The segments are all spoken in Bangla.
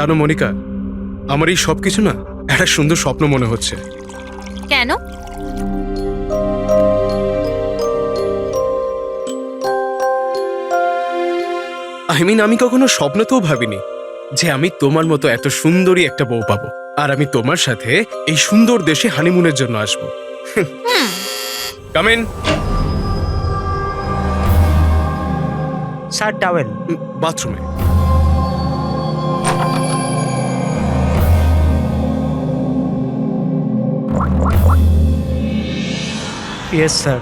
জানো মনিকা, আমার এই সবকিছু না একটা সুন্দর স্বপ্ন মনে হচ্ছে। কেন? আমি কখনো স্বপ্নতেও ভাবিনি যে আমি তোমার মতো এত সুন্দরী একটা বউ পাবো, আর আমি তোমার সাথে এই সুন্দর দেশে হানিমুনের জন্য আসবো। Come in. Sir, towel. বাথরুমে। Yes, sir.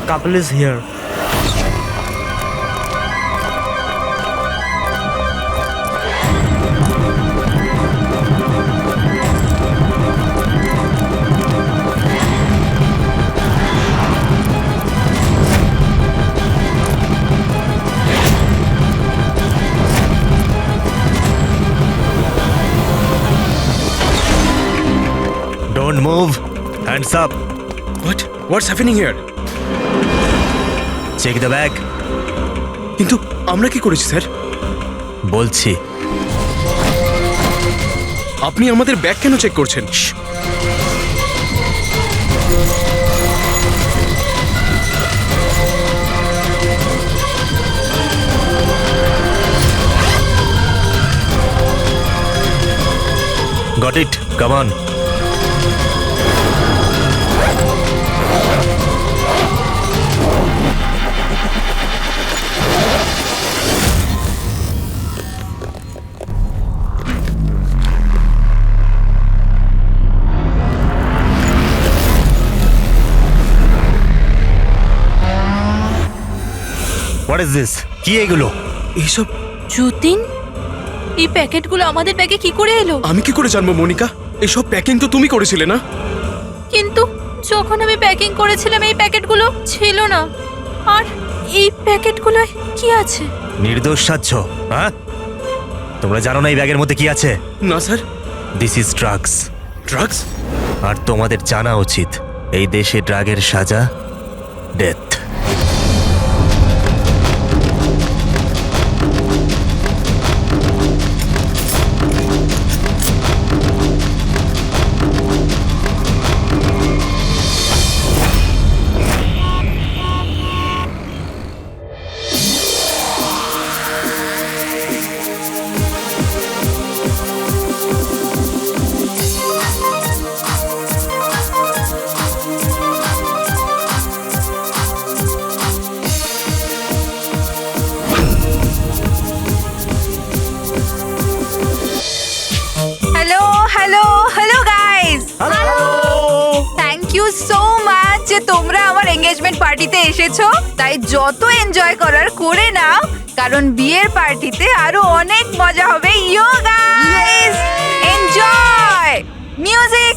Couple is here. Don't move. Hands up. What's happening here? Check the bag. কিন্তু আমরা কি করেছি স্যার? বলছি। আপনি আমাদের ব্যাগ কেন চেক করছেন? Got it. Come on. What is this? কি এগুলো? এইসব যতীন, এই প্যাকেটগুলো আমাদের ব্যাগে কি করে এলো? আমি কি করে জানবো মনিকা? এইসব প্যাকিং তো তুমি করেছিলে না? কিন্তু যখন আমি প্যাকিং করেছিলাম এই প্যাকেটগুলো ছিল না। আর এই প্যাকেটগুলোয় কি আছে? নির্দোষ সাজছ, হ্যাঁ? তোমরা জানো না এই ব্যাগের মধ্যে কি আছে? না sir. This is drugs. Drugs? আর তোমাদের জানা উচিত এই দেশে ড্রাগের সাজা death. Hello hello hello guys, thank you so much যে তোমরা আমার এঙ্গেজমেন্ট পার্টিতে এসেছো। তাই যত এনজয় করার করে নাও, কারণ বিয়ের পার্টিতে আরো অনেক মজা হবে। ইয়ো গাইস, এনজয় মিউজিক।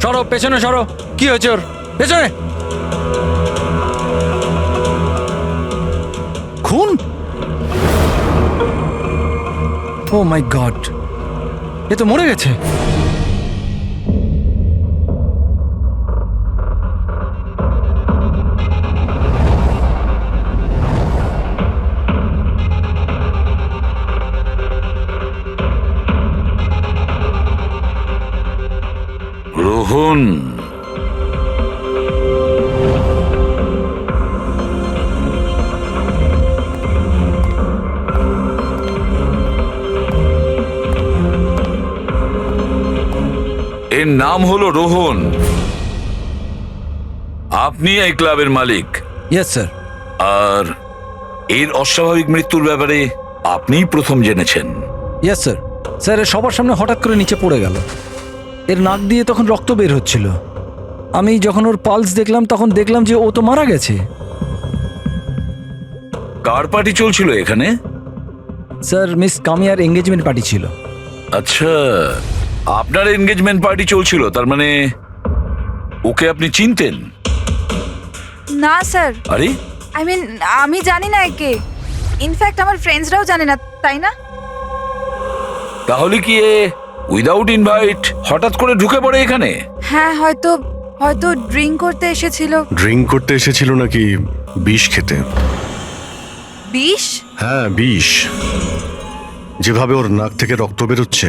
সরো, পেছনে সরো। কি হয়েছে ওর? পেছনে। খুন? ও মাই গড, এ তো মরে গেছে। রোহন, এর নাম হলো রোহন। আপনি এই ক্লাবের মালিক, ইয়েস স্যার। আর এর অস্বাভাবিক মৃত্যুর ব্যাপারে আপনিই প্রথম জেনেছেন। Yes sir. স্যার এর সবার সামনে হঠাৎ করে নিচে পড়ে গেল। এর নাক দিয়ে তখন রক্ত বের হচ্ছিল। আমি যখন ওর পালস দেখলাম তখন দেখলাম যে ও তো মারা গেছে। কার পার্টি চলছিল এখানে? স্যার মিস কামিয়ার এঙ্গেজমেন্ট পার্টি ছিল। আচ্ছা, আপনার এনগেজমেন্ট পার্টি চলছিল, তার মানে ওকে আপনি চিনতেন? না স্যার, আরে আই মিন আমি জানি না একে। ইনফ্যাক্ট আমার ফ্রেন্ডসরাও জানে না, তাই না? তাহলে কি এ উইদাউট ইনভাইট হঠাৎ করে ঢুকে পড়ে এখানে? হ্যাঁ, হয়তো হয়তো ড্রিঙ্ক করতে এসেছিল। ড্রিঙ্ক করতে এসেছিল নাকি বিষ খেতে? বিষ? হ্যাঁ, বিষ। যেভাবে ওর নাক থেকে রক্ত বেরোচ্ছে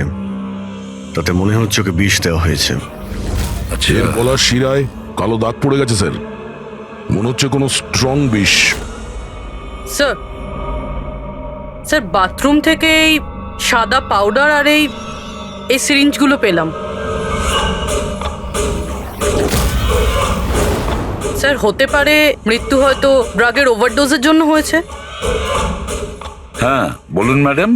তাতে মনে হচ্ছে ওকে বিষ দেওয়া হয়েছে। আচ্ছা, এর গলার শিরায় কালো দাগ পড়ে গেছে স্যার, মনে হচ্ছে কোনো স্ট্রং বিষ। স্যার, স্যার বাথরুম থেকে এই সাদা পাউডার আর এই সিরিঞ্জগুলো পেলাম। স্যার হতে পারে মৃত্যু হয়তো ড্রাগের ওভারডোজের জন্য হয়েছে। হ্যাঁ বলুন ম্যাডাম,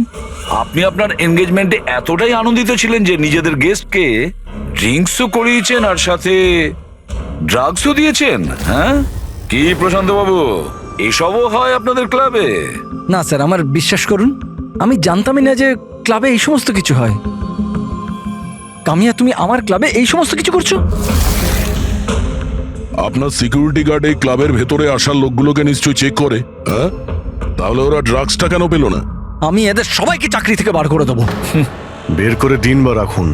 আপনি আপনার এনগেজমেন্টে এতটাই আনন্দিত ছিলেন যে নিজেদের গেস্টকে ড্রিঙ্কসও করিয়েছেন আর সাথে ড্রাগসও দিয়েছেন? হ্যাঁ কি প্রশান্ত বাবু, এসবও হয় আপনাদের ক্লাবে? না স্যার, আমার বিশ্বাস করুন, আমি জানতামই না যে ক্লাবে এই সমস্ত কিছু হয়। কামিয়া, তুমি আমার ক্লাবে এই সমস্ত কিছু করছো? আপনার সিকিউরিটি গার্ড এই ক্লাবের ভেতরে আসার লোকগুলোকে নিশ্চয়ই চেক করে, হ্যাঁ? তাহলে ওরা ড্রাগসটা কেন পেল না? আমি এদের সবাইকে চাকরি থেকে বার করে দেবো। বের করে দিন বা রাখুন,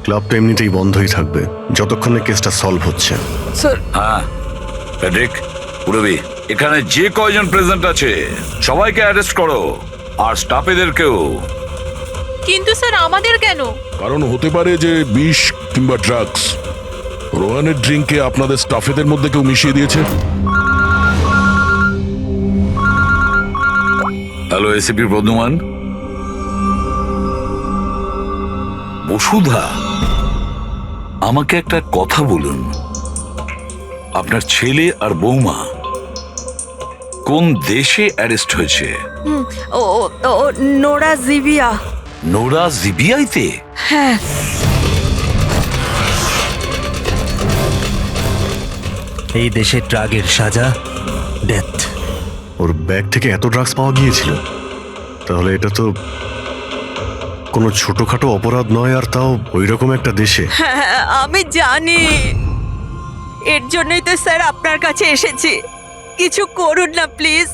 ক্লাবটা এমনিতেই বন্ধই থাকবে যতক্ষণে কেসটা সলভ হচ্ছে। স্যার, হ্যাঁ ফেডরিক, পুরবি, এখানে যে কয়জন প্রেজেন্ট আছে সবাইকে অ্যারেস্ট করো, আর স্টাফেদেরকেও। কিন্তু স্যার আমাদের কেন? কারণ হতে পারে যে বিষ কিংবা ড্রাগস রোহানের ড্রিঙ্কে আপনাদের স্টাফেদের মধ্যে কেউ মিশিয়ে দিয়েছে। Hello ACP Bardhaman. বসুধা, আমাকে একটা কথা বলুন, আপনার ছেলে আর বৌমা কোন দেশে অ্যারেস্ট হয়েছে? ও নোরা জিবিয়া। নোরা জিবিআইতে? হ্যাঁ। এই দেশে ড্রাগের সাজা ডেথ। ওর ব্যাগ থেকে এত ড্রাগস পাওয়া গিয়েছিল, তাহলে এটা তো কোনো ছোটখাটো অপরাধ নয়, আর তাও ওই রকম একটা দেশে। হ্যাঁ আমি জানি, এর জন্যই তো স্যার আপনার কাছে এসেছি। কিছু করুন না প্লিজ।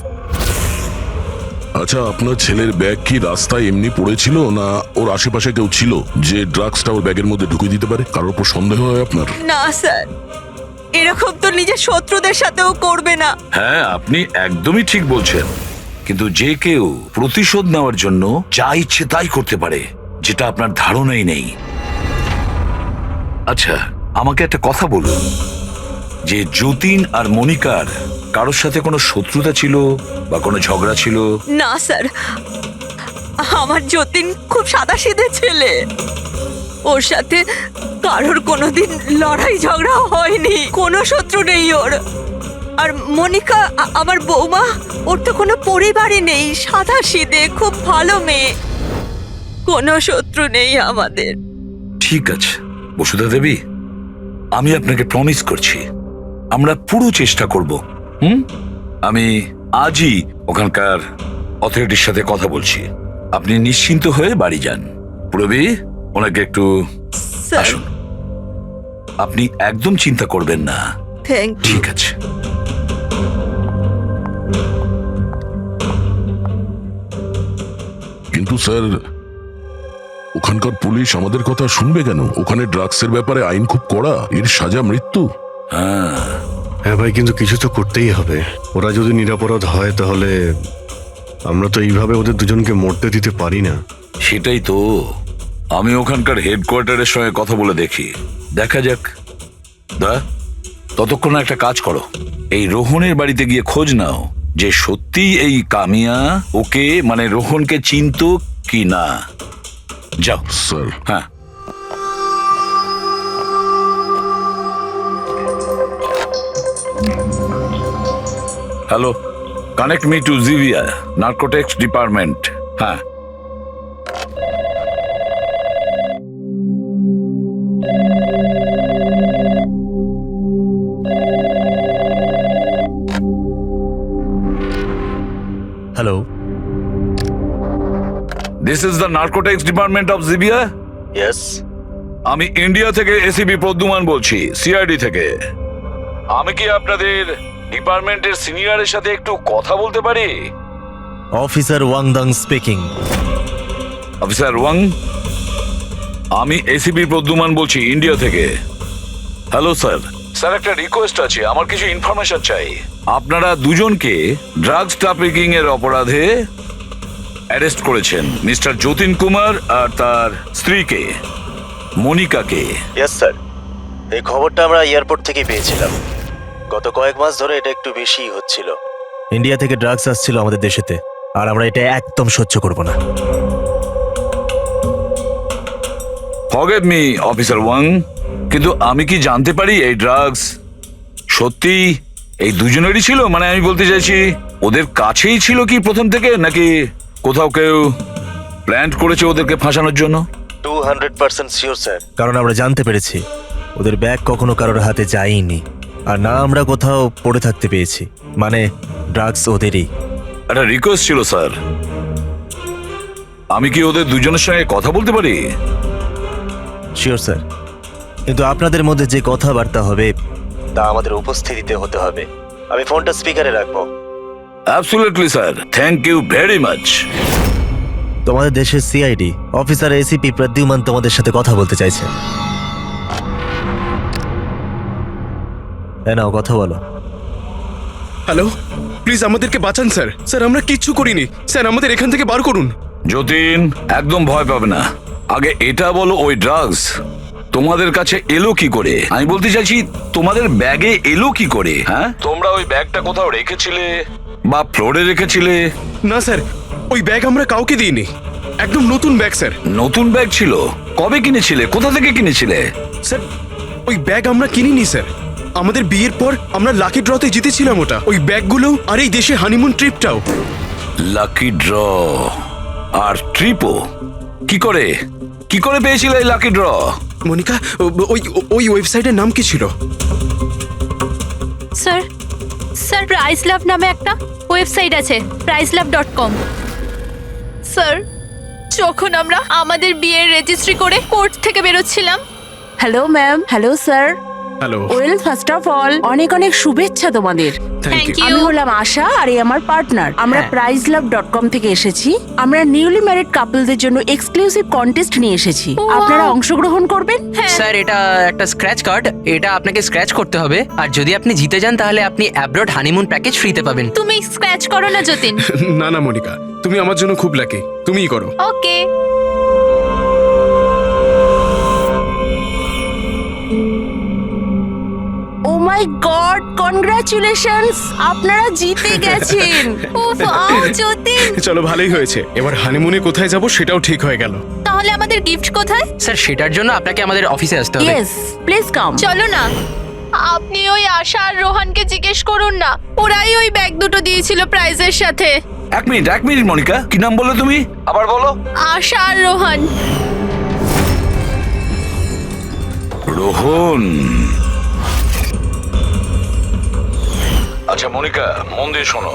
আচ্ছা, আপনার ছেলের ব্যাগ কি রাস্তায় এমনি পড়েছিল, না ওর আশেপাশে কেউ ছিল যে ড্রাগসটা ওর ব্যাগের মধ্যে ঢুকিয়ে দিতে পারে? কারোর উপর সন্দেহ হয় আপনার? না স্যার, এরকম তো নিজের শত্রুদের সাথেও করবে না। হ্যাঁ আপনি একদমই ঠিক বলছেন, কিন্তু যে কেউ প্রতিশোধ নেওয়ার জন্য যা ইচ্ছে তাই করতে পারে, যেটা আপনার ধারণাই নেই। আচ্ছা আমাকে একটা কথা বলুন, যে যতীন আর মনিকার কারোর সাথে কোনো শত্রুতা ছিল বা কোনো ঝগড়া ছিল? না স্যার, আমার যতীন খুব সাদাসিধে ছেলে, ওর সাথে কারোর কোনোদিন লড়াই ঝগড়া হয়নি, কোনো শত্রু নেই ওর। আর মনিকা আমার বৌমা, ওর তো কোনো পরিবারই নেই, সাদাসিধে খুব ভালো মেয়ে, কোনো শত্রু নেই আমাদের। ঠিক আছে বসুধা দেবী, আমি আপনাকে প্রমিস করছি আমরা পুরো চেষ্টা করব। আমি আজই ওখানকার অথরিটির সাথে কথা বলছি, আপনি নিশ্চিন্ত হয়ে বাড়ি যান। প্রবি, ওনাকে একটু স্যার, আসুন। আপনি একদম চিন্তা করবেন না, থ্যাংক ইউ। ঠিক আছে? কিন্তু স্যার, ওখানকার পুলিশ আমাদের কথা শুনবে কেন? ওখানে ড্রাগসের ব্যাপারে আইন খুব কড়া, এর সাজা মৃত্যু। হ্যাঁ ভাই, কিন্তু কিছু তো করতেই হবে। ওরা যদি নিরাপরাধ হয় তাহলে আমরা তো এইভাবে ওদের দুজনকে মরতে দিতে পারি না। সেটাই তো, আমি ওখানকার হেডকোয়ার্টারের সঙ্গে কথা বলে দেখি, দেখা যাক। দা, ততক্ষণ একটা কাজ করো, এই রোহনের বাড়িতে গিয়ে খোঁজ নাও যে সত্যি এই কামিয়া ওকে মানে রোহনকে চিনতো কি না। যাও স্যার। হ্যাঁ। Hello, connect me to Zivia narcotics department. হ্যাঁ, hello, this is the narcotics department of Zivia. Yes. আমি ইন্ডিয়া থেকে এসিপি প্রদ্যুমান বলছি, সিআইডি থেকে। আমি কি আপনাদের ডিপার্টমেন্টের সিনিয়রের সাথে একটু কথা বলতে পারি? Officer Wangdang speaking. Officer Wang, আমি এসিপি প্রদ্যুমান বলছি ইন্ডিয়া থেকে। Hello sir. স্যার, একটা রিকোয়েস্ট আছে, আমার কিছু ইনফরমেশন চাই। আপনারা দুজনকে ড্রাগস ট্রাফিকিং এর অপরাধে অ্যারেস্ট করেছেন, মিস্টার যতীন কুমার আর তার স্ত্রীকে মনিকাকে। ইয়েস স্যার, এই খবরটা আমরা এয়ারপোর্ট থেকে পেয়েছিলাম। গত কয়েক মাস ধরে এটা একটু বেশি হচ্ছিল। ইন্ডিয়া থেকে ড্রাগস আসছিল আমাদের দেশেতে, আর আমরা এটা একদম সহ্য করব না। ফরগেভ মি অফিসার ওয়াং, কিন্তু আমি কি জানতে পারি এই ড্রাগস সত্যি এই দুজনেরই ছিল? মানে আমি বলতে চাইছি, ওদের কাছেই ছিল কি প্রথম থেকে, নাকি কোথাও কেউ প্ল্যান করেছে ওদেরকে ফাঁসানোর জন্য? 200% শিওর স্যার, কারণ আমরা জানতে পেরেছি ওদের ব্যাগ কখনো কারোর হাতে যায়নি, আর না আমরা কোথাও পড়ে থাকতে পেয়েছি। মানে ড্রাগস ওদেরই। একটা রিকোয়েস্ট ছিল স্যার, আমি কি ওদের দুজনের সঙ্গে কথা বলতে পারি? শিওর স্যার, কিন্তু আপনাদের মধ্যে যে কথাবার্তা হবে তা আমাদের উপস্থিতিতে হতে হবে। আমি ফোনটা স্পিকারে রাখবো। Absolutely sir, thank you very much. তোমাদের দেশের সিআইডি অফিসার এসিপি প্রদ্যুমান তোমাদের সাথে কথা বলতে চাইছে। নাও কথা বলো। হ্যালো, প্লিজ আমাদেরকে বাঁচান স্যার। স্যার, আমরা কিচ্ছু করিনি স্যার, আমাদের এখান থেকে বার করুন। যতীন, একদম ভয় পাবে না। আগে এটা বলো, ওই ড্রাগস তোমাদের কাছে এলো কি করে? আমি বলতে চাইছি, তোমাদের ব্যাগে এলো কি করে? হ্যাঁ, তোমরা ওই ব্যাগটা কোথাও রেখেছিলে বা ফ্লোরে রেখেছিলে? না স্যার, ওই ব্যাগ আমরা কাউকে দিইনি, একদম নতুন ব্যাগ স্যার। নতুন ব্যাগ ছিল? কবে কিনেছিলে? কোথা থেকে কিনেছিলে? স্যার, ওই ব্যাগ আমরা কিনিনি স্যার। আমাদের বিয়ের পর আমরা লাকি ড্রতে জিতেছিলাম ওটা, ওই ব্যাগগুলো আর এই দেশে হানিমুন ট্রিপটাও। লাকি ড্র আর ট্রিপও? কি করে পেয়েছিলে এই লাকি ড্র? মনিকা, ওই ওয়েবসাইটের নাম কি ছিল? স্যার প্রাইস লাভ নামে একটা ওয়েবসাইট আছে, pricelove.com। স্যার, যখন আমরা আমাদের বিয়ের রেজিস্ট্রি করে কোর্ট থেকে বেরোচ্ছিলাম। Hello ma'am. Hello sir. Hello, well, first of all অনেক অনেক শুভেচ্ছা তোমাদের। Thank you. আমি হলাম আশা, আর এই আমার পার্টনার। আমরা pricelove.com থেকে এসেছি। আমরা নিউলি ম্যারিড কাপলদের জন্য এক্সক্লুসিভ কন্টেস্ট নিয়ে এসেছি। আপনারা অংশগ্রহণ করবেন? স্যার, এটা একটা স্ক্র্যাচ কার্ড, এটা আপনাকে স্ক্র্যাচ করতে হবে, আর যদি আপনি জিতে যান তাহলে আপনি অ্যাব্রড হানিমুন প্যাকেজ ফ্রিতে পাবেন। তুমি স্ক্র্যাচ করো না যতীন। না না মনিকা, তুমি আমার জন্য খুব লাকি, তুমিই করো। ওকে। ও মাই গড, কনগ্রাচুলেশনস, আপনারা জিতে গেছেন। যতীন, চলো, ভালোই হয়েছে। এবার হানিমুনে কোথায় যাব সেটাও ঠিক হয়ে গেল। তাহলে আমাদের গিফট কোথায়? স্যার, সেটার জন্য আপনাকে আমাদের অফিসে আসতে হবে। Yes, please come. চলো না, আপনি ওই আশা আর রোহানকে জিজ্ঞেস করুন না, ওরাই ওই ব্যাগ দুটো দিয়েছিল প্রাইজের সাথে। এক মিনিট মনিকা, কি নাম বললে তুমি? আবার বলো। আশা আর রোহান। রোহন। আচ্ছা মনিকা, মন দিয়ে শোনো,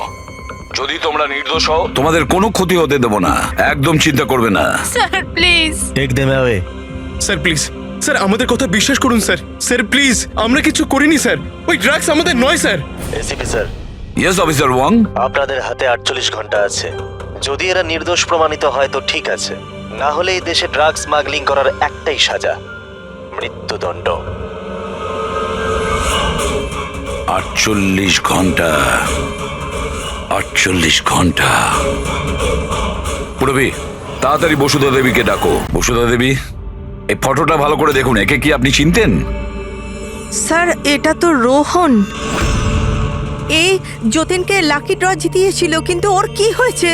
যদি তোমরা নির্দোষ হও তোমাদের কোনো ক্ষতি হতে দেব না, একদম চিন্তা করবে না। Sir please. Take them away. Sir please, sir আমাদের কথা বিশ্বাস করুন স্যার। স্যার প্লিজ, আমরা কিছু করিনি স্যার, ওই ড্রাগস আমাদের নয় sir. ACP sir. Yes officer Wang. আপনাদের হাতে 48 ঘন্টা আছে। যদি এরা নির্দোষ প্রমাণিত হয় তো ঠিক আছে, না হলে এই দেশে ড্রাগস স্মাগলিং করার একটাই সাজা, মৃত্যুদণ্ড। 48 ঘন্টা। 48 ঘন্টা। পুরবি, তাড়াতাড়ি বসুধা দেবীকে ডাকো। বসুধা দেবী, এই ফটোটা ভালো করে দেখুন, একে কি আপনি চিনতেন? স্যার, এটা তো রোহন। এই যতীনকে লাকি ড্র জিতিয়েছিল, কিন্তু ওর কি হয়েছে?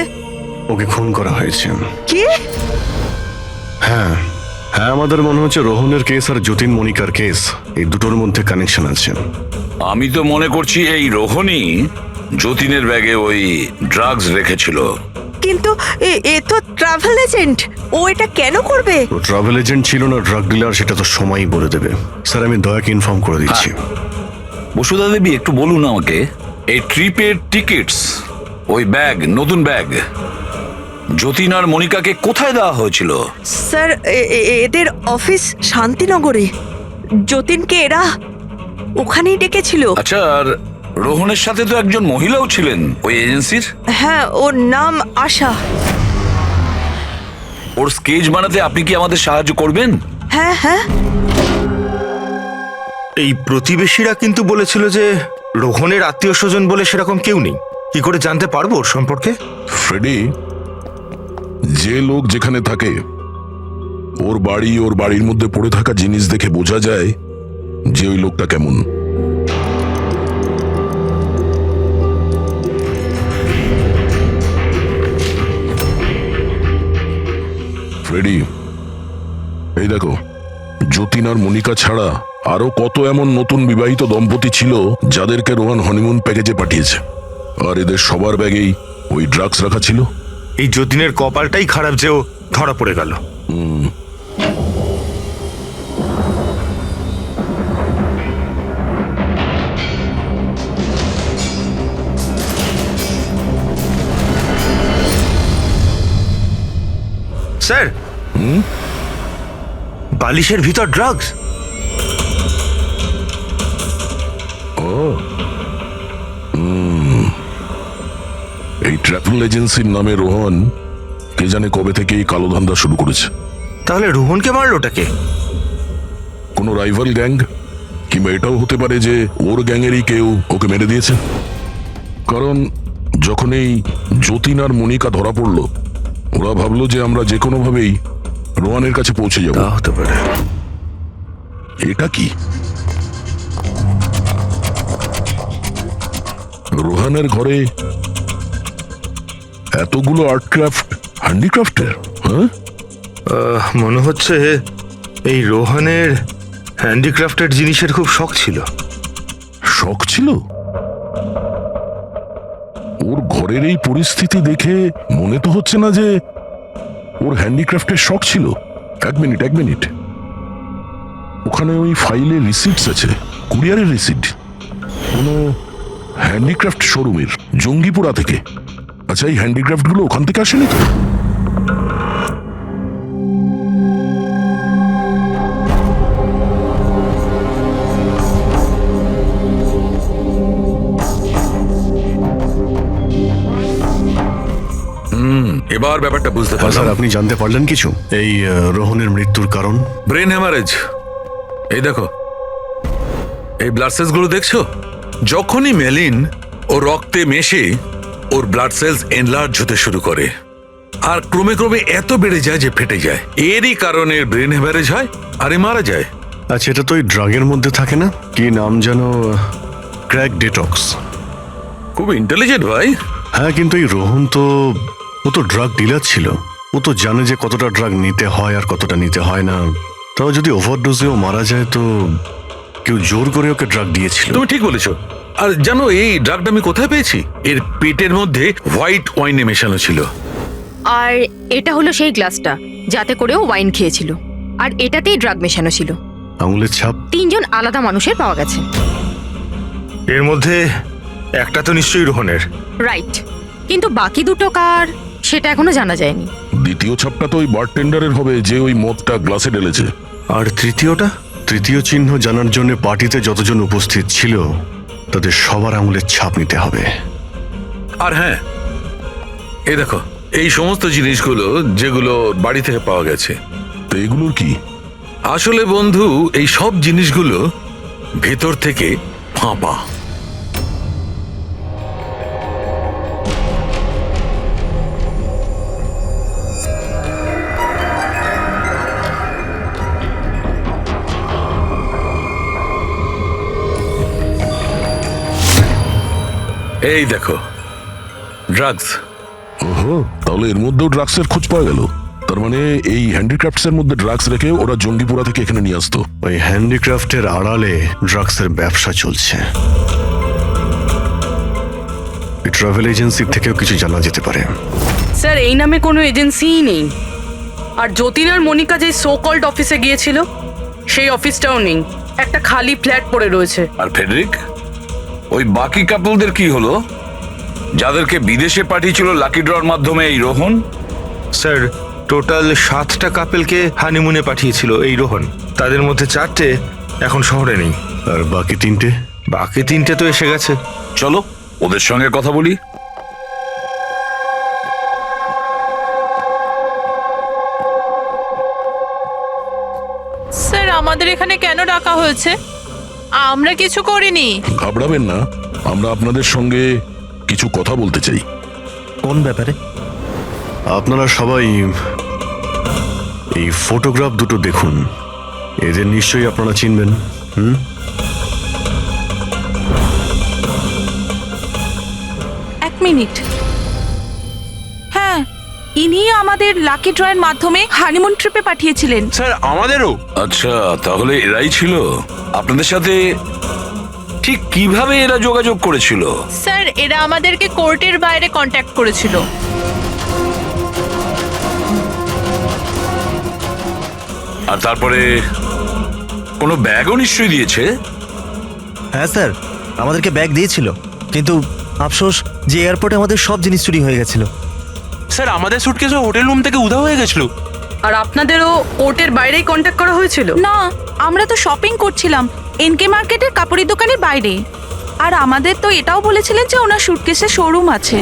ওকে খুন করা হয়েছে। কি? হ্যাঁ, আমাদের মনে হচ্ছে রোহনের কেস আর যতীন মনিকার কেস, এই দুটোর মধ্যে কানেকশন আছে। আমি তো মনে করছি এই রোহনই যতীনের ব্যাগে ওই ড্রাগস রেখেছিল। কিন্তু এ তো ট্রাভেল এজেন্ট, ও এটা কেন করবে? ও ট্রাভেল এজেন্ট ছিল না ড্রাগ ডিলার সেটা তো সময়ই বলে দেবে। স্যার আমি দয়াকে ইনফর্ম করে দিচ্ছি। বসুধা দেবী একটু বলুন আমাকে, এই ট্রিপের টিকিটস, ওই ব্যাগ, নতুন ব্যাগ, যতীন আর মনিকাকে কোথায় দেওয়া হয়েছিল? স্যার এদের অফিস শান্তিনগরে। যতীনকে এরা ওখানেই ডেকেছিল। আচ্ছা, আর রোহনের সাথে তো একজন মহিলাও ছিলেন ওই এজেন্সির। হ্যাঁ, ওর নাম আশা। ওর স্কেচ বানাতে আপনি কি আমাদের সাহায্য করবেন? হ্যাঁ হ্যাঁ। এই প্রতিবেশীরা কিন্তু বলেছিল যে রোহনের আত্মীয় স্বজন বলে সেরকম কেউ নেই। কি করে জানতে পারবো ওর সম্পর্কে? ফ্রেডি, যে লোক যেখানে থাকে ওর বাড়ির মধ্যে পড়ে থাকা জিনিস দেখে বোঝা যায় যে ওই লোকটা কেমন। ফ্রেডি, এই দেখো, যতীন আর মনিকা ছাড়া আরো কত এমন নতুন বিবাহিত দম্পতি ছিল যাদেরকে রোহন হনিমুন প্যাকেজে পাঠিয়েছে, আর এদের সবার ব্যাগেই ওই ড্রাগস রাখা ছিল। এই যতীনের কপালটাই খারাপ যে ও ধরা পড়ে গেল। স্যার, বালিশের ভিতর ড্রাগস। এই ট্রাভেল এজেন্সির নামে রোহন কে জানে কবে থেকে এই কালো ধান্দা শুরু করেছে। তাহলে রোহনকে মারলোটাকে? কোনো রাইভাল গ্যাং, কিংবা এটাও হতে পারে যে ওর গ্যাংয়েরই কেউ ওকে মেরে দিয়েছে। কারণ যখন এই যতীন আর মনিকা ধরা পড়লো, ওরা ভাবলো যে আমরা যে কোনো ভাবেই রোহানের কাছে পৌঁছে যাব। তা হতে পারে। এটা কি? রোহানের ঘরে এতগুলো আর্টক্রাফট, হ্যান্ডিক্রাফটের। হ্যাঁ, মনে হচ্ছে এই রোহনের হ্যান্ডিক্রাফটেড জিনিসের খুব শখ ছিল। শখ ছিল? ওর ঘরের এই পরিস্থিতি দেখে মনে তো হচ্ছে না যে ওর হ্যান্ডিক্রাফটের শখ ছিল। এক মিনিট, ওখানে ওই ফাইলে রিসিপ্টস আছে, কুরিয়ারের রিসিপ্ট, কোনো হ্যান্ডিক্রাফট শোরুমের, জঙ্গিপুরা থেকে। আচ্ছা, এই হ্যান্ডিক্রাফট গুলো ওখান থেকে আসেনি তো? এবার ব্যাপারটা বুঝতে স্যার পারলাম। আপনি জানতে পারলেন কিছু এই রোহনের মৃত্যুর কারণ? Brain haemorrhage. এই দেখো, এই ব্লাড সেলস গুলো দেখছো? যখনই মেলিন ও রক্তে মেশে ওর ব্লাড সেলস এনলার্জ হতে শুরু করে, আর ক্রমে ক্রমে এত বেড়ে যায় যে ফেটে যায়। এরই কারণে ব্রেন হ্যামারেজ হয় আর মারা যায়। আচ্ছা, এটা তো ওই ড্রাগের মধ্যে থাকে না? কি নাম যেন? Crack detox. খুব ইন্টেলিজেন্ট ভাই। হ্যাঁ, কিন্তু এই রোহন তো ও তো ড্রাগ ডিলার ছিল। ও তো জানে যে কতটা ড্রাগ নিতে হয় আর কতটা নিতে হয় না। তাও যদি ওভারডোজেও মারা যায় তো কেউ জোর করে ওকে ড্রাগ দিয়েছিল। তুমি ঠিক বলেছো। আর জানো এই ড্রাগটা আমি কোথায় পেয়েছি? এর পেটের মধ্যে হোয়াইট ওয়াইনে মেশানো ছিল। আর এটা হলো সেই গ্লাসটা যাতে করেও ওয়াইন খেয়েছিল, আর এটাতেই ড্রাগ মেশানো ছিল। আঙুলের ছাপ 3 জন আলাদা মানুষের পাওয়া গেছে। এর মধ্যে একটা তো নিশ্চয়ই রোহনের। রাইট, কিন্তু বাকি দুটো কার সেটা এখনো জানা যায়নি। দ্বিতীয় ছাপটা তো ওই বারটেন্ডারের হবে যে ওই মদটা গ্লাসে ঢেলেছে। আর তৃতীয়টা? তৃতীয় চিহ্ন জানার জন্য পার্টিতে যতজন উপস্থিত ছিল তাদের সবার আঙুলের ছাপ নিতে হবে। আর হ্যাঁ, এই দেখো, এই সমস্ত জিনিসগুলো যেগুলো বাড়ি থেকে পাওয়া গেছে। তো এগুলোর কি? আসলে বন্ধু, এই সব জিনিসগুলো ভেতর থেকে ফাঁপা। এই দেখো, ড্রাগস। ওহো, তাহলে এর মধ্যেও ড্রাগসের খোঁজ পাওয়া গেল। তার মানে এই হ্যান্ডিক্রাফটস এর মধ্যে ড্রাগস রেখে ওরা জঙ্গিপুরা থেকে এখানে নিয়ে আসতো। ওই হ্যান্ডিক্রাফটের আড়ালে ড্রাগসের ব্যবসা চলছে। ট্রাভেল এজেন্সির থেকেও কিছু জানা যেতে পারে। স্যার এই নামে কোনো এজেন্সিই নেই। আর যতীন আর মনিকা যে সো কল্ড অফিসে গিয়েছিল সেই অফিসটাও নেই, একটা খালি ফ্ল্যাট পড়ে রয়েছে। আর ফেডরিক, ওই বাকি কাপলদের কি হলো যাদেরকে বিদেশে পাঠিয়েছিল লাকি ড্রর মাধ্যমে এই রোহন? স্যার, টোটাল 7টা কাপেলকে হানিমুনে পাঠিয়েছিল এই রোহন। তাদের মধ্যে 4টে এখন শহরে নেই। আর বাকি 3টে? বাকি 3টে তো এসে গেছে। চলো ওদের সঙ্গে কথা বলি। স্যার আমাদের এখানে কেন ডাকা হয়েছে? আমরা কিছু করিনি। ঘাবড়াবেন না, আমরা আপনাদের সঙ্গে কিছু কথা বলতে চাই। কোন ব্যাপারে? আপনারা সবাই এই ফটোগ্রাফ দুটো দেখুন। এদের নিশ্চয়ই আপনারা চিনবেন। এক মিনিট। হ্যাঁ, ইনি আমাদের লাকি ড্রয়ের মাধ্যমে হানিমুন ট্রিপে পাঠিয়েছিলেন। স্যার আমাদেরও। আচ্ছা, তাহলে এরাই ছিল আপনাদের সাথে? ঠিক কিভাবে এরা যোগাযোগ করেছিল? স্যার এরা আমাদেরকে কোর্টের বাইরে কন্ট্যাক্ট করেছিল। আর তারপরে কোনো ব্যাগও নিশ্চয়ই দিয়েছে? হ্যাঁ স্যার, আমাদেরকে ব্যাগ দিয়েছিল, কিন্তু আফসোস যে এয়ারপোর্টে আমাদের সব জিনিস চুরি হয়ে গেছিল। স্যার আমাদের সুটকেসও হোটেল রুম থেকে উধাও হয়ে গেছিল। আর আপনাদেরও কোর্টের বাইরেই কন্ট্যাক্ট করা হয়েছিল? না, আমরা তো শপিং করছিলাম এনকে মার্কেটের কাপড়ের দোকানের বাইরে। আর আমাদের তো এটাও বলেছিলেন যে ওনার সুটকেসের শোরুম আছে।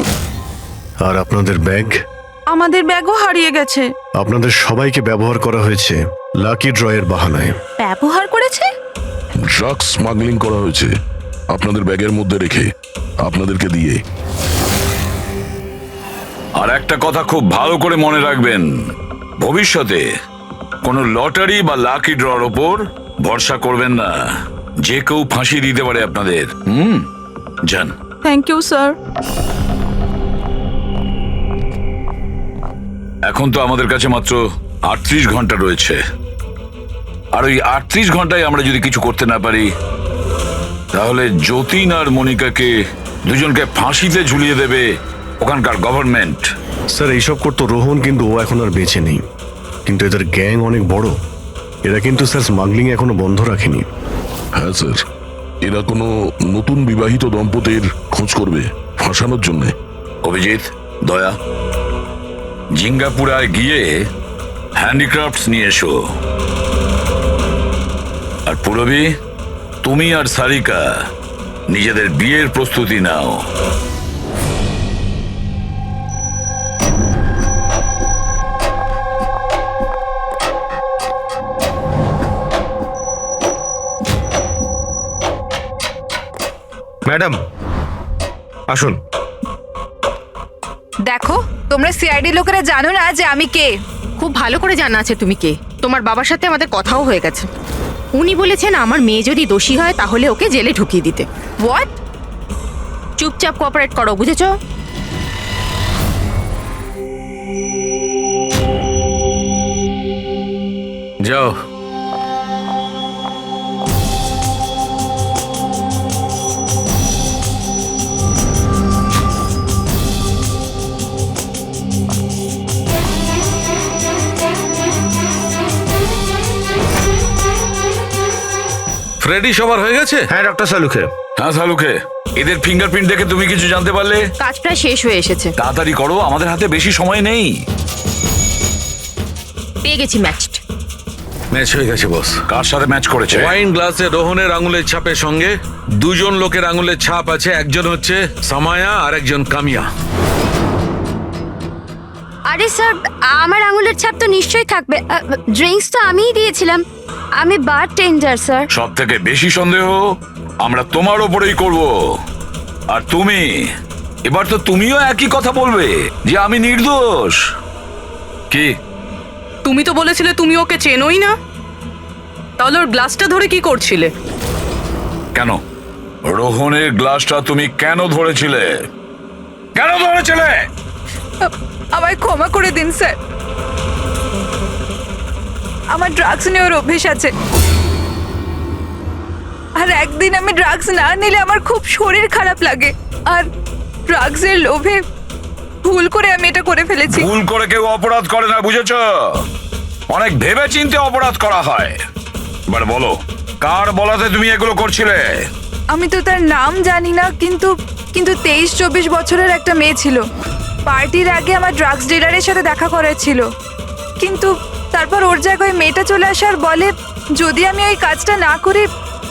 আর আপনাদের ব্যাগ? আমাদের ব্যাগও হারিয়ে গেছে। আপনাদের সবাইকে ব্যবহার করা হয়েছে লাকি ড্রয়ের বাহানায়। ব্যবহার করেছে? ড্রাগস স্মাগলিং করা হয়েছে আপনাদের ব্যাগের মধ্যে রেখে, আপনাদেরকে দিয়ে। আর একটা কথা খুব ভালো করে মনে রাখবেন, ভবিষ্যতে কোনো লটারি বা লাকি ড্রর ওপর ভরসা করবেন না। যে কেউ ফাঁসি দিতে পারে আপনাদের। যান। Thank you sir. এখন তো আমাদের কাছে মাত্র 38 ঘন্টা রয়েছে। আর ওই 38 ঘন্টায় আমরা যদি কিছু করতে না পারি, তাহলে যতীন আর মনিকাকে দুজনকে ফাঁসিতে ঝুলিয়ে দেবে ওখানকার গভর্নমেন্ট। স্যার এইসব করতো রোহন, কিন্তু ও এখন আর বেঁচে নেই। কিন্তু এদের গ্যাং অনেক বড়। এরা কিন্তু স্যার স্মাগলিং এখনো বন্ধ রাখেনি। হ্যাঁ স্যার, এরা কোনো নতুন বিবাহিত দম্পতির খোঁজ করবে ফাঁসানোর জন্য। অভিজিৎ, দয়া, জিঙ্গাপুরায় গিয়ে হ্যান্ডিক্রাফটস নিয়ে এসো। আর পুরবী, তুমি আর সারিকা নিজেদের বিয়ের প্রস্তুতি নাও। ম্যাডাম আসুন। দেখো, তোমরা সিআইডি লোকেরা জানো না যে আমি কে। খুব ভালো করে জানা আছে তুমি কে। তোমার বাবার সাথে আমাদের কথাও হয়ে গেছে। উনি বলেছেন আমার মেয়ে যদি দোষী হয় তাহলে ওকে জেলে ঢুকিয়ে দিতে। হোয়াট? চুপচাপ কোঅপারেট করো, বুঝেছো? যাও। ফ্রেডি সবার হয়ে গেছে? হ্যাঁ ডক্টর সালুখে। হ্যাঁ সালুখে, এদের ফিঙ্গারপ্রিন্ট দেখে তুমি কিছু জানতে পারলে? কাজ প্রায় শেষ হয়ে এসেছে। তাড়াতাড়ি করো, আমাদের হাতে বেশি সময় নেই। পেয়ে গেছি ম্যাচড। ম্যাচ হয়ে গেছে বস। কার সাথে ম্যাচ করেছে? ওয়াইন গ্লাসে রোহনের আঙুলের ছাপের সঙ্গে দুজন লোকের আঙুলের ছাপ আছে। একজন হচ্ছে সামায়া আর একজন কামিয়া। আরে স্যার, আমার আঙুলের ছাপ তো নিশ্চয়ই থাকবে। ড্রিঙ্কস তো আমিই দিয়েছিলাম। আমি বারটেন্ডার স্যার। সব থেকে বেশি সন্দেহ আমরা তোমার ওপরেই করব। আর তুমি, এবার তো তুমিও একই কথা বলবে যে আমি নির্দোষ। কি? তুমি তো বলেছিলে তুমি ওকে চেনোই না, তাহলে ওর গ্লাসটা ধরে কি করছিলে? কেন রোহনের গ্লাসটা তুমি কেন ধরেছিলে? কেন ধরেছিলে? আমায় ক্ষমা করে দিন স্যার। আমার ড্রাগস নেওয়ার অভ্যেস আছে। আর একদিন আমি ড্রাগস না নিলে আমার খুব শরীর খারাপ লাগে। আর ড্রাগসের লোভে ভুল করে আমি এটা করে ফেলেছি। ভুল করে কেউ অপরাধ করে না, বুঝেছ? অনেক ভেবে চিন্তে অপরাধ করা হয়। এবার বলো, কার বলাতে তুমি এগুলো করছিলে? আমি তো তার নাম জানি না, কিন্তু 23-24 বছরের একটা মেয়ে ছিল। পার্টির আগে আমার ড্রাগস ডিলারের সাথে দেখা করেছিল, কিন্তু তারপর ওর জায়গায় মেয়েটা চলে আসে আর বলে যদি আমি ওই কাজটা না করি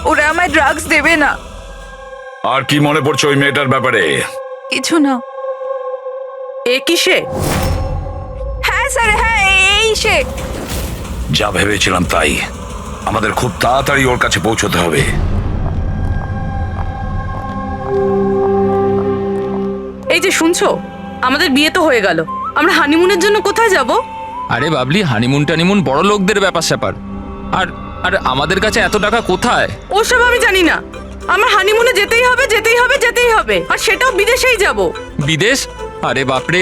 ওরা আমায় ড্রাগস দেবে না। আর কি মনে পড়ছে ওই মেয়েটার ব্যাপারে? কিছু না। এ কিসে? হ্যাঁ স্যার, হ্যাঁ এই সে। যা ভেবেছিলাম তাই। আমাদের খুব তাড়াতাড়ি ওর কাছে পৌঁছতে হবে। এই যে শুনছো, আমাদের বিয়ে তো হয়ে গেল, আমরা হানিমুনের জন্য কোথায় যাব? আরে বাবলি, হানিমুন টানিমুন বড় লোকদের ব্যাপার স্যাপার। আর আর আমাদের কাছে এত টাকা কোথায়? ওসব আমি জানি না। আমার হানিমুনে যেতেই হবে, যেতেই হবে, যেতেই হবে, আর সেটাও বিদেশেই যাব। বিদেশ? আরে বাপরে,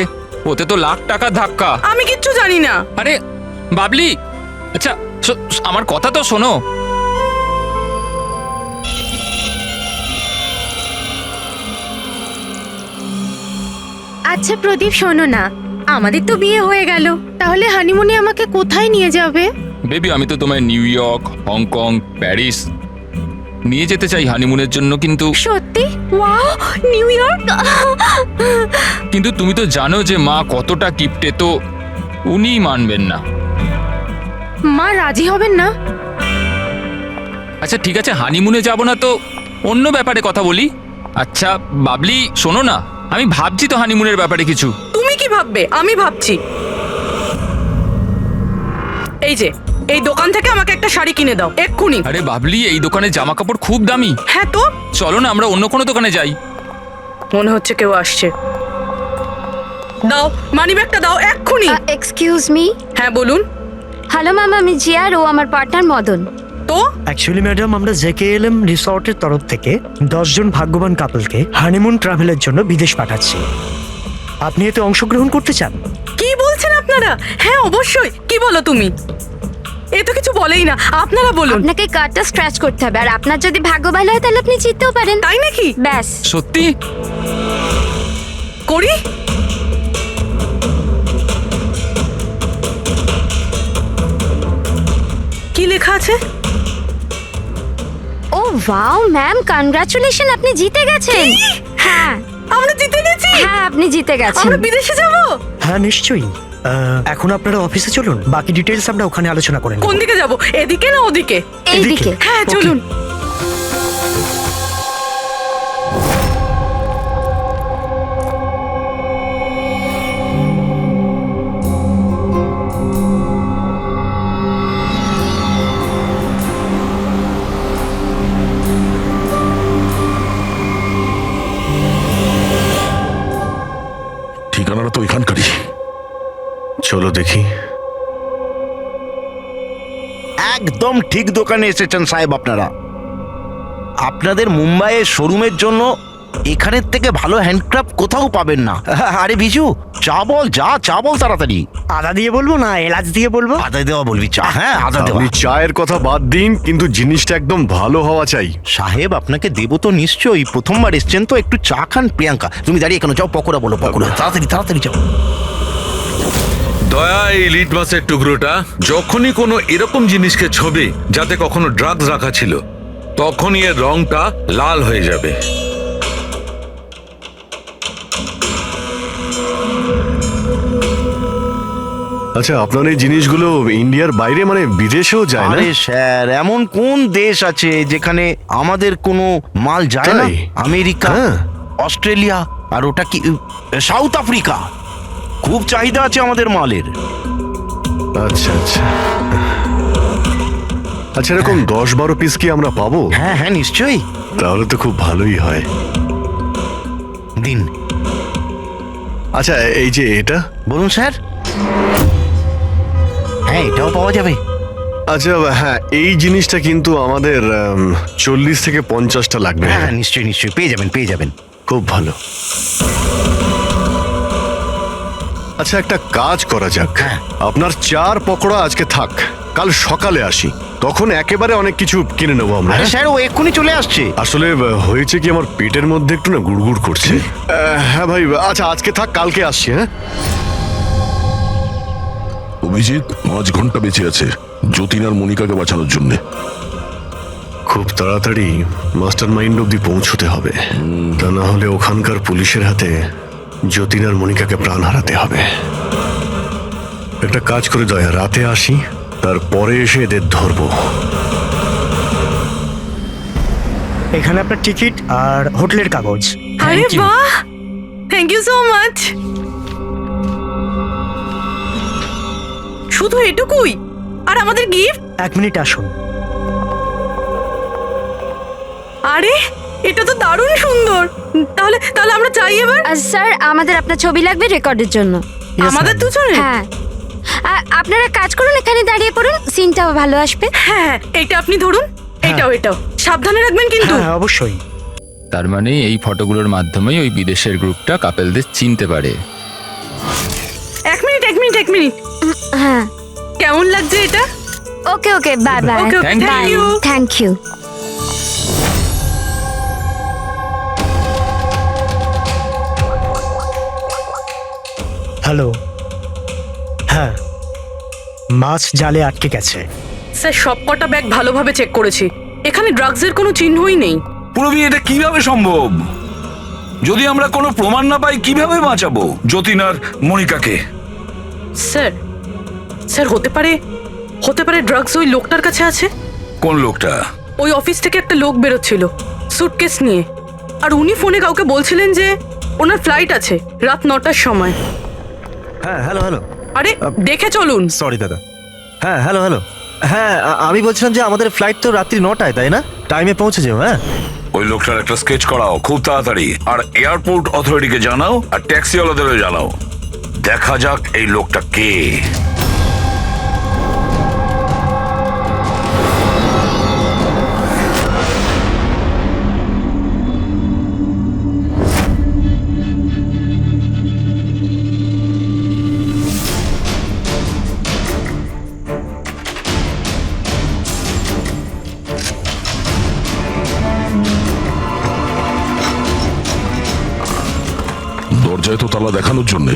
ওতে তো লাখ টাকা ধাক্কা। আমি কিচ্ছু জানি না। আরে বাবলি, আচ্ছা আমার কথা তো শোনো। আচ্ছা প্রদীপ, শোনো না, আমাদের তো বিয়ে হয়ে গেল, তাহলে হানিমুনে আমাকে কোথায় নিয়ে যাবে? বেবি, আমি তো তোমায় নিউ ইয়র্ক, হংকং, প্যারিস নিয়ে যেতে চাই হানিমুনের জন্য, কিন্তু সত্যি? Wow, new York! কিন্তু তুমি তো জানো যে মা কতটা কিপটে, তো উনিই মানবেন না। মা রাজি হবেন না? আচ্ছা ঠিক আছে, হানিমুনে যাব না তো অন্য ব্যাপারে কথা বলি। আচ্ছা বাবলি শোনো না, আমি ভাবছি তো হানিমুনের ব্যাপারে কিছু। তুমি কি ভাববে? আমি ভাবছি। এই যে এই দোকান থেকে আমাকে একটা শাড়ি কিনে দাও এক্ষুনি। আরে বাবলি, এই দোকানে জামা কাপড় খুব দামি। হ্যাঁ তো চলো না আমরা অন্য কোনো দোকানে যাই। মনে হচ্ছে কেউ আসছে। দাও মানিব্যাগটা, দাও এক্ষুনি। Excuse me. হ্যাঁ বলুন। হ্যালো ম্যাম, আমি জিয়া আর ও আমার পার্টনার মদন। তো অ্যাকচুয়ালি ম্যাডাম, আমরা জেকেএলএম রিসর্টের তরফ থেকে 10 জন ভাগ্যবান কাপলকে হানিমুন ট্রাভেলের জন্য বিদেশ পাঠাচ্ছি। আপনি এতে অংশগ্রহণ করতে চান? কি বলছেন আপনারা? হ্যাঁ অবশ্যই। কি বলো তুমি? এ তো কিছু বলেই না। আপনারা বলুন। আপনাকে কার্ডটা স্ক্র্যাচ করতে হবে, আর আপনার যদি ভাগ্য ভালো হয় তাহলে আপনি জিততেও পারেন। তাই নাকি? ব্যাস। সত্যি? করি। কি লেখা আছে? ও ওয়াও ম্যাম, কনগ্রাচুলেশন, আপনি জিতে গেছেন। হ্যাঁ আমরা জিতে গেছি। হ্যাঁ, আপনি জিতে গেছেন। আমরা বিদেশে যাব? হ্যাঁ নিশ্চয়ই। এখন আপনারা অফিসে চলুন, বাকি ডিটেলস আমরা ওখানে আলোচনা করে নেব। কোন দিকে যাব? এদিকে না ওদিকে? এইদিকে। হ্যাঁ চলুন। ঠিকানাটা তো এখানকারই। চলো দেখি। একদম ঠিক দোকানে এসেছেন সাহেব আপনারা। আপনাদের মুম্বাইয়ের শোরুমের জন্য এখানের থেকে ভালো হ্যান্ডক্রাফট কোথাও পাবেন না। আরে বিজু, চা বল, চা বল তাড়াতাড়ি। আদা দিয়ে বলবো না এলাচ দিয়ে বলবো? আদা দেওয়া বলবি? চা? হ্যাঁ আদা দেওয়া। আপনি চায়ের কথা বাদ দিন, কিন্তু জিনিসটা একদম ভালো হওয়া চাই। সাহেব আপনাকে দেবো তো নিশ্চয়ই, প্রথমবার এসছেন তো, একটু চা খান। প্রিয়াঙ্কা তুমি দাঁড়িয়ে কেন? যাও পকোড়া বলো, পকোড়া তাড়াতাড়ি যাও। দয়া, এই লিট মাছের টুকরোটা যখনই কোনো এরকম জিনিসকে ছবি যাতে কখনো ড্রাগস রাখা ছিল, তখনই এর রংটা লাল হয়ে যাবে। আচ্ছা, আপনার এই জিনিসগুলো ইন্ডিয়ার বাইরে মানে বিদেশেও যায় না? আরে স্যার, এমন কোন দেশ আছে যেখানে আমাদের কোনো মাল যায় না? তাই? আমেরিকা, হ্যাঁ। অস্ট্রেলিয়া, আর ওটা কি সাউথ আফ্রিকা। খুব চাহিদা আছে আমাদের মালের। আচ্ছা আচ্ছা আচ্ছা, এরকম 10-12 পিস কি আমরা পাবো? হ্যাঁ হ্যাঁ নিশ্চয়ই। তাহলে তো খুব ভালোই হয়। দিন। আচ্ছা, এই যে এটা বলুন স্যার। হ্যাঁ এটাও পাওয়া যাবে। আচ্ছা হ্যাঁ, এই জিনিসটা কিন্তু আমাদের 40 থেকে 50টা লাগবে। হ্যাঁ নিশ্চয়ই পেয়ে যাবেন। খুব ভালো। আচ্ছা, একটা কাজ করা যাক। হ্যাঁ। আপনার 4 পকোড়া আজকে থাক, কাল সকালে আসি, তখন একেবারে অনেক কিছু কিনে নেবো আমরা। আরে স্যার, ও এক্ষুনি চলে আসছে। আসলে হয়েছে কি, আমার পেটের মধ্যে একটু না গুড়গুড় করছে। হ্যাঁ ভাই, আচ্ছা আজকে থাক, কালকে আসছি। হ্যাঁ অভিজিৎ 5 ঘন্টা বেঁচে আছে যতীন আর মনিকাকে বাঁচানোর জন্য। খুব তাড়াতাড়ি মাস্টার মাইন্ড অব্দি পৌঁছতে হবে, তা না হলে ওখানকার পুলিশের হাতে যতীন আর মনিকাকে প্রাণ হারাতে হবে। একটা কাজ করে দয়া, রাতে আসি, তারপরে এসে এদের ধরবো। এখানে আপনার টিকিট আর হোটেলের কাগজ। আরে বাহ, থ্যাংক ইউ সো মাচ। শুধু এটুকুই? আর আমাদের গিফট? 1 মিনিট আসুন। আরে এটা তো দারুণ সুন্দর। তাহলে তাহলে আমরা চাই এবার। স্যার, আমাদের আপনার ছবি লাগবে রেকর্ডের জন্য। আমাদের দুজনের? হ্যাঁ, আপনারা কাজ করুন, এখানে দাঁড়িয়ে পড়ুন, সিনটাও ভালো আসবে। হ্যাঁ, এইটা আপনি ধরুন, এটাও এটাও সাবধানে রাখবেন কিন্তু। হ্যাঁ অবশ্যই। তার মানে এই ফটোগুলোর মাধ্যমেই ওই বিদেশের গ্রুপটা কাপেলদের চিনতে পারে। এক মিনিট। হ্যাঁ, কেমন লাগছে এটা? Okay okay, bye bye. Okay, Thank you. Thank you. Hello. হ্যাঁ, মাছ জালে আটকে গেছে। স্যার, সবকটা ব্যাগ ভালোভাবে চেক করেছি, এখানে ড্রাগসের কোনো চিহ্নই নেই। পুরবি, এটা কিভাবে সম্ভব? যদি আমরা কোনো প্রমাণ না পাই কিভাবে বাঁচাবো যতীন আর মনিকাকে? স্যার হতে পারে ড্রাগস ওই লোকটার কাছে আছে। কোন লোকটা? ওই অফিস থেকে একটা লোক বেরোচ্ছিল সুটকেস নিয়ে, আর উনি ফোনে কাউকে বলছিলেন যে ওনার ফ্লাইট আছে রাত 9টার সময়। হ্যাঁ, হ্যালো। আরে দেখে চলুন। সরি দাদা। হ্যাঁ, হ্যালো। হ্যাঁ, আমি বলছিলাম যে আমাদের ফ্লাইট তো রাত্রি 9টায়, তাই না? টাইমে পৌঁছে যাও। হ্যাঁ, ওই লোকটার একটা স্কেচ করাও খুব তাড়াতাড়ি, আর এয়ারপোর্ট অথরিটিকে জানাও, আর ট্যাক্সিওয়ালাদেরও জানাও। দেখা যাক এই লোকটা কে। দরজায় তো তালা দেখানোর জন্য,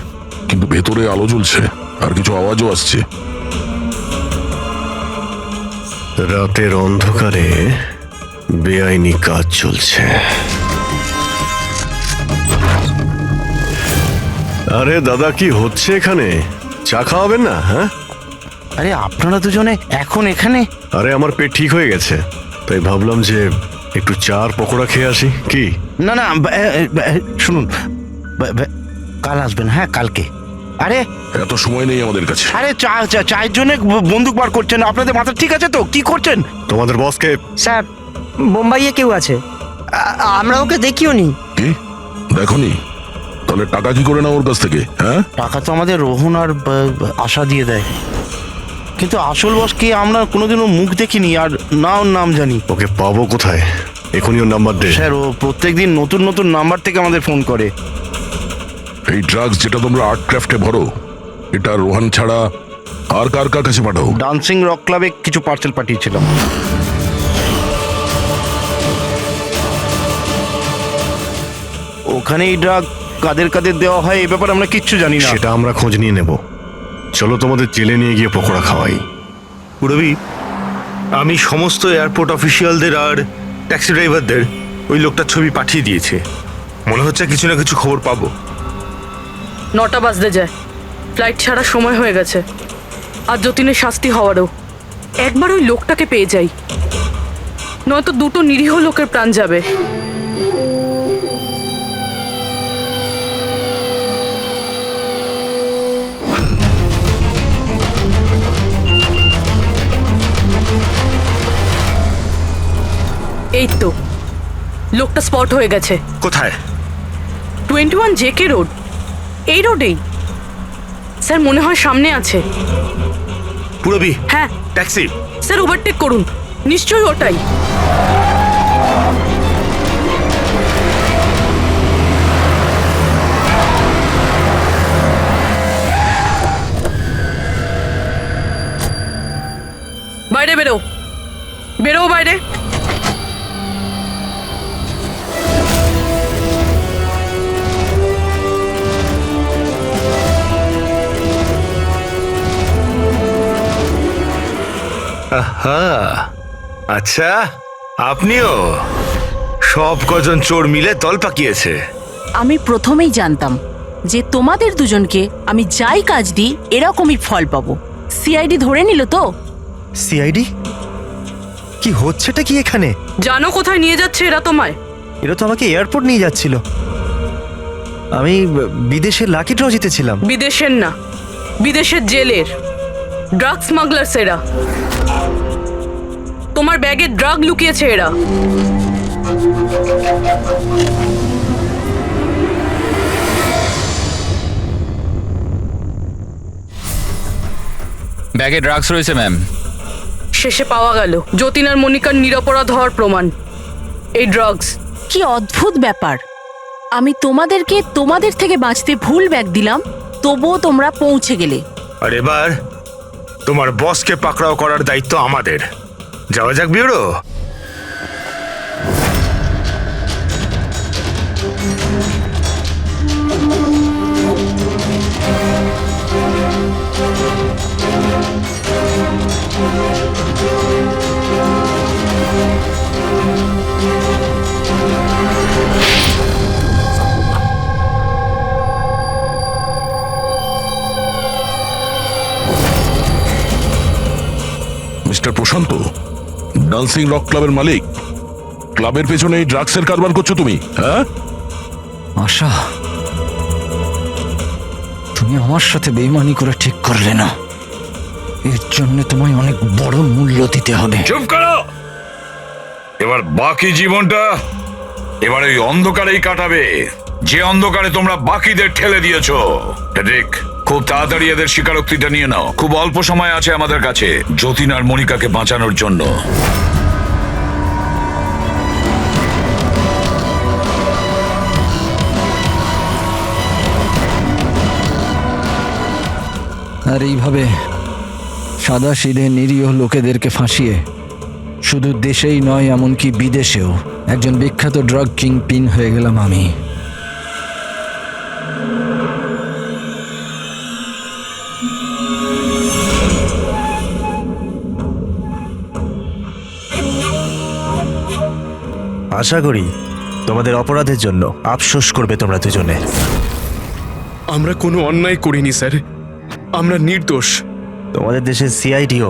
কিন্তু ভেতরে আলো জ্বলছে আর কিছু আওয়াজও আসছে। রাতের অন্ধকারে বেআইনি কাজ চলছে। আরে দাদা, কি হচ্ছে এখানে? চা খাওয়াবেন না? হ্যাঁ, আরে আপনারা দুজনে এখন এখানে? আরে আমার পেট ঠিক হয়ে গেছে, তাই ভাবলাম যে একটু চা আর পকোড়া খেয়ে আসি। কি? না, শুনুন, কাল আসবেন। হ্যাঁ, কালকে। আরে এত সময় নেই আমাদের কাছে। আরে চায়ের জন্য বন্দুক বার করছেন? আপনাদের মাথা ঠিক আছে তো? কি করছেন? তোমাদের বসকে? স্যার, মুম্বাইয়ে কেউ আছে, আমরা ওকে দেখিও নি। কি দেখোনি? তাহলে টাকা কি করে না ওর কাছ থেকে? হ্যাঁ, টাকা তো আমাদের রোহন আর আশা দিয়ে দেয়, কিন্তু আসল বসকে আমরা কোনোদিনও মুখ দেখিনি, আর না ওর নাম জানি। ওকে পাবো কোথায়? এখনই ওর নাম্বার দে। স্যার, ও প্রত্যেকদিন নতুন নাম্বার থেকে আমাদের ফোন করে। এই ড্রাগস যেটা তোমরা আর্ট ক্রাফটে ভরো, এটা রোহান ছাড়া আর কার কাছে পাঠাও? ডান্সিং রক ক্লাবে কিছু পার্সেল পাঠিয়েছিলাম। ওখানে এই ড্রাগ কাদের দেওয়া হয় এ ব্যাপারে আমরা কিচ্ছু জানি না। সেটা আমরা খোঁজ নিয়ে নেব। চলো তোমাদের জেলে নিয়ে গিয়ে পকোড়া খাওয়াই। পুরবি, আমি সমস্ত এয়ারপোর্ট অফিসিয়ালদের আর ট্যাক্সি ড্রাইভারদের ওই লোকটার ছবি পাঠিয়ে দিয়েছে। মনে হচ্ছে কিছু না কিছু খবর পাবো। 9টা বাজতে যায়, ফ্লাইট ছাড়ার সময় হয়ে গেছে, আর যতীনের শাস্তি হওয়ারও। একবার ওই লোকটাকে পেয়ে যাই, নয়তো 2টো নিরীহ লোকের প্রাণ যাবে। এই তো লোকটা স্পট হয়ে গেছে। কোথায়? 21 জেকে রোড, এই রোডেই। স্যার, মনে হয় সামনে আছে। পুরবি, হ্যাঁ ট্যাক্সি। স্যার, ওভারটেক করুন, নিশ্চয়ই ওটাই। বেরো বাইরে। আহা, আচ্ছা আপনিও? সব কজন চোর মিলে দল পাকিয়েছে। আমি প্রথমেই জানতাম যে তোমাদের দুজনকে আমি যাই কাজ দিই এরকমই ফল পাবো। সিআইডি ধরে নিল তো? সিআইডি? কি হচ্ছেটা কি এখানে? জানো কোথায় নিয়ে যাচ্ছে এরা তোমায়? এরা তো আমাকে এয়ারপোর্ট নিয়ে যাচ্ছিল। আমি বিদেশের লাকি ড্র জিতেছিলাম। বিদেশের না, বিদেশের জেলের ড্রাগ স্মাগলার্স এরা। তোমার ব্যাগে ড্রাগ লুকিয়েছে এরা। ব্যাগে ড্রাগস রয়েছে ম্যাম। শেষে পাওয়া গেল যতীন আর মনিকার নিরপরাধ হওয়ার প্রমাণ। এই ড্রাগস। কি অদ্ভুত ব্যাপার! আমি তোমাদের থেকে বাঁচতে ভুল ব্যাগ দিলাম, তবুও তোমরা পৌঁছে গেলে। আর এবার তোমার বসকে পাকড়াও করার দায়িত্ব আমাদের। যাওয়া যাক ব্যুরো। মিস্টার প্রশান্ত, ডান্সিং রক ক্লাবের মালিক, ক্লাবের পেছনে এই ড্রাগসের কারবার করছো তুমি, হ্যাঁ? আশা, তুমি আমার সাথে বেইমানি করে ঠিক করলে না। এর জন্য তোমায় অনেক বড় মূল্য দিতে হবে। চুপ করো। এবার বাকি জীবনটা এবার ওই অন্ধকারেই কাটাবে, যে অন্ধকারে তোমরা বাকিদের ঠেলে দিয়েছো। ঠিক, খুব তাড়াতাড়ি এদের স্বীকারোক্তিটা নিয়ে নাও। খুব অল্প সময় আছে আমাদের কাছে যতীন আর মনিকাকে বাঁচানোর জন্য। আর এইভাবে সাদা সিধে নিরীহ লোকেদেরকে ফাঁসিয়ে শুধু দেশেই নয়, এমনকি বিদেশেও একজন বিখ্যাত ড্রাগ কিংপিন হয়ে গেলাম আমি। আশা করি তোমাদের অপরাধের জন্য আফসোস করবে তোমরা দুজনে। আমরা কোনো অন্যায় করিনি স্যার, আমরা নির্দোষ। তোমাদের দেশের সিআইডিও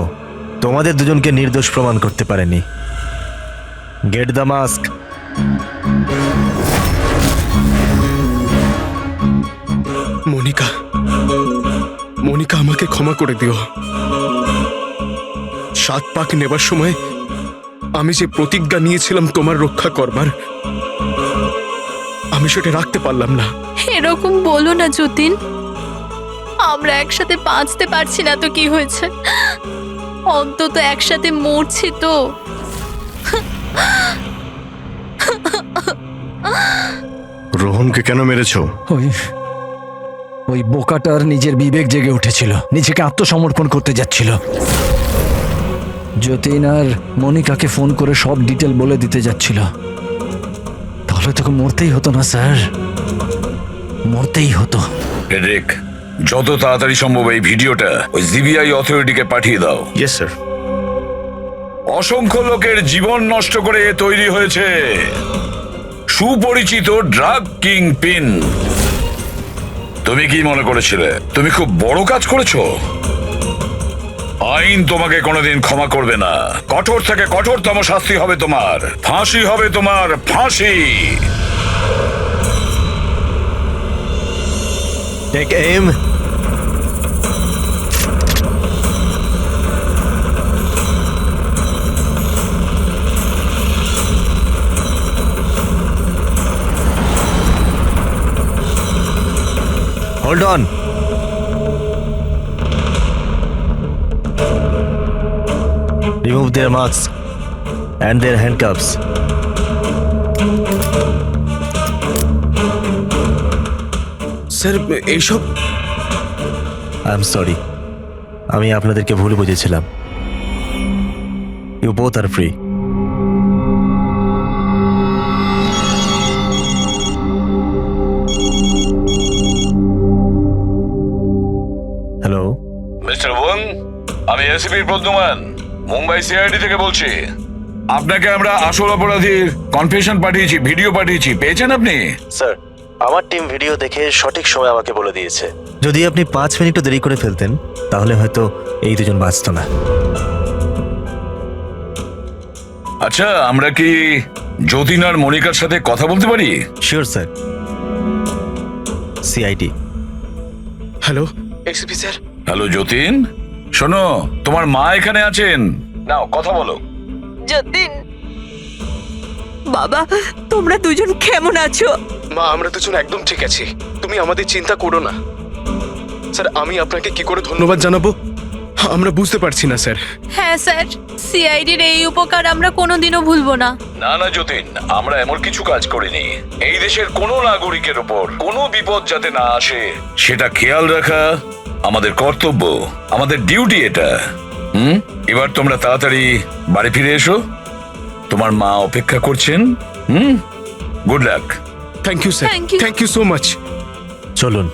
তোমাদের দুজনকে নির্দোষ প্রমাণ করতে পারেনি। Get the mask. Monika, Monika আমাকে ক্ষমা করে দিও। 7 পাক নেবার সময় আমি যে প্রতিজ্ঞা নিয়েছিলাম তোমার রক্ষা করবার, আমি সেটা রাখতে পারলাম না। এরকম বলো না যতীন, আমরা একসাথে বাঁচতে পারছি না তো কি হয়েছে, অন্তত একসাথে মরছি তো। রোহনকে কেন মেরেছো? ওই বোকাটার নিজের বিবেক জেগে উঠেছিল, নিজেকে আত্মসমর্পণ করতে যাচ্ছিল। যতীন আর মনিকাকে ফোন করে সব ডিটেল বলে দিতে যাচ্ছিল। তাহলে তোকে মরতেই হতো না স্যার, মরতেই হতো। এরিক, যত তাড়াতাড়ি সম্ভব এই ভিডিওটা ওই জিবিআই অথরিটিকে পাঠিয়ে দাও। Yes sir. অসংখ্য লোকের জীবন নষ্ট করে এ তৈরি হয়েছে সুপরিচিত ড্রাগ কিং পিন। তুমি কি মনে করেছিলে তুমি খুব বড় কাজ করেছো? আইন তোমাকে কোনোদিন ক্ষমা করবে না। কঠোর থেকে কঠোরতম শাস্তি হবে তোমার, ফাঁসি হবে তোমার, ফাঁসি। Take M. Hold on. Remove their masks and their handcuffs. Sir, এইসব আই এম সরি, আমি আপনাদেরকে ভুল বুঝেছিলাম। You both R free. Hello, mister Wang, আমি এসিপির প্রদ্যুমান মুম্বাই সিআইডি থেকে বলছি। আপনাকে আমরা আসল অপরাধীর কনফেশন পাঠিয়েছি, ভিডিও পাঠিয়েছি, পেয়েছেন আপনি? স্যার আমার টিম ভিডিও দেখে সঠিক সময় আমাকে বলে দিয়েছে। যদি আপনি 5 মিনিটও দেরি করে ফেলতেন তাহলে হয়তো এই দুজন বাঁচত না। আচ্ছা, আমরা কি যতীন আর মনিকার সাথে কথা বলতে পারি? Sure sir. CID. Hello ACP sir. Hello Jatin, শোনো, তোমার মা এখানে আছেন, নাও কথা বলো। যতীন, বাবা, তোমরা দুজন কেমন আছো? মা, আমরা দুজন একদম ঠিক আছি, তুমি আমাদের চিন্তা করো না। স্যার, আমি আপনাকে কি করে ধন্যবাদ জানাবো আমরা বুঝতে পারছি না স্যার। হ্যাঁ স্যার, সিআইডির এই উপকার আমরা কোনোদিনও ভুলবো না। না না যতীন, আমরা এমন কিছু কাজ করিনি। এই দেশের কোনো নাগরিকের উপর কোনো বিপদ যাতে না আসে সেটা খেয়াল রাখা আমাদের কর্তব্য, আমাদের ডিউটি এটা। এবার তোমরা তাড়াতাড়ি বাড়ি ফিরে এসো, তোমার মা অপেক্ষা করছেন। Good luck. Thank you sir, thank you so much. চলুন।